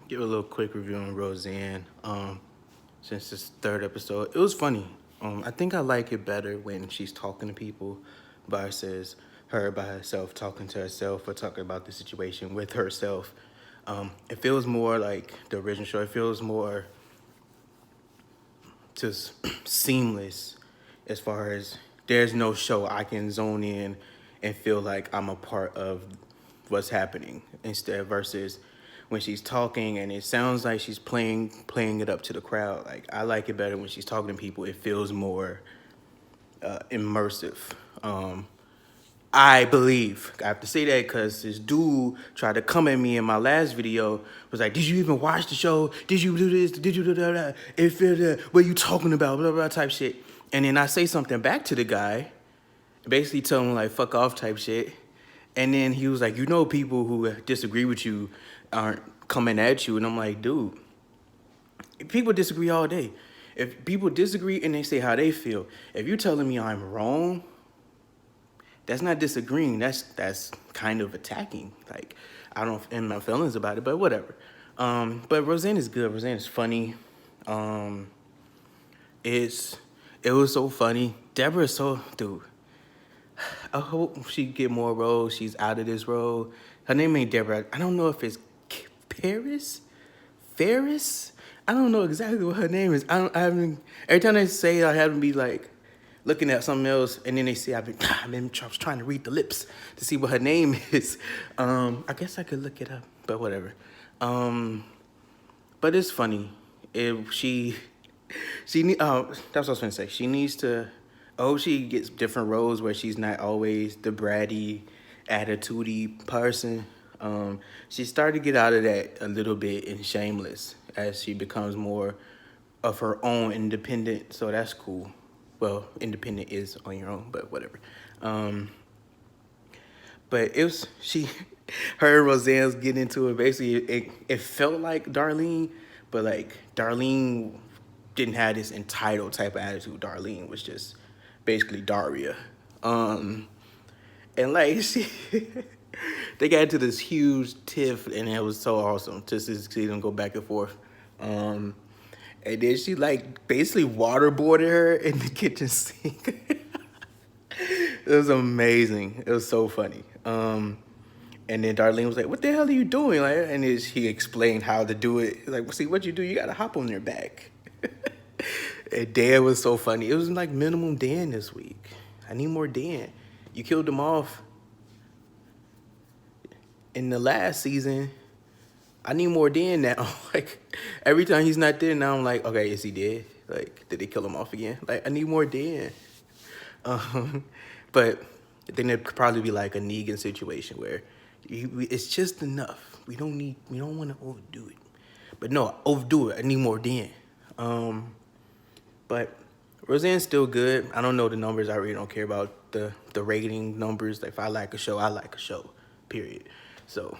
Give a little quick review on Roseanne. Since this third episode, it was funny. I think I like it better when she's talking to people versus her by herself talking to herself or talking about the situation with herself. It feels more like the original show. It feels more just seamless as far as there's no show I can zone in and feel like I'm a part of what's happening instead versus when she's talking and it sounds like she's playing it up to the crowd. Like I like it better when she's talking to people. It feels more immersive. I believe. I have to say that because this dude tried to come at me in my last video. Was like, "Did you even watch the show? Did you do this? Did you do that? If what you talking about? Blah blah type shit." And then I say something back to the guy, basically tell him like "fuck off" type shit. And then he was like, "You know, people who disagree with you aren't coming at you." And I'm like, "Dude, people disagree all day. If people disagree and they say how they feel, if you're telling me I'm wrong." That's not disagreeing. That's kind of attacking. Like I don't in my feelings about it, but whatever. But Roseanne is good. Roseanne is funny. Um, it's it was so funny. Deborah's so dude. I hope she get more roles. She's out of this role. Her name ain't Deborah. I don't know if it's Paris, Ferris. I don't know exactly what her name is. I haven't. Every time they say, I haven't be like looking at something else, and then they say I was trying to read the lips to see what her name is. I guess I could look it up, but whatever. But it's funny. If that's what I was gonna say. She needs to. I hope she gets different roles where she's not always the bratty, attitudey person. She started to get out of that a little bit in Shameless as she becomes more of her own independent. So that's cool. Well, independent is on your own, but whatever. But it was her and Roseanne's getting into it. Basically, it felt like Darlene, but like Darlene didn't have this entitled type of attitude. Darlene was just basically Daria. And like they got into this huge tiff, and it was so awesome just to see them go back and forth. And then she like basically waterboarded her in the kitchen sink. It was amazing. It was so funny. And then Darlene was like, "What the hell are you doing?" Like, and he explained how to do it. Like, see, what you do, you gotta hop on your back. And Dan was so funny. It was like minimum Dan this week. I need more Dan. You killed him off in the last season. I need more Dan now. Like every time he's not there now, I'm like, okay, is he dead? Like, did they kill him off again? Like, I need more Dan. But then it'd probably be like a Negan situation where it's just enough. We don't want to overdo it. But no, overdo it. I need more Dan. But Roseanne's still good. I don't know the numbers. I really don't care about the rating numbers. Like, if I like a show, I like a show. Period. So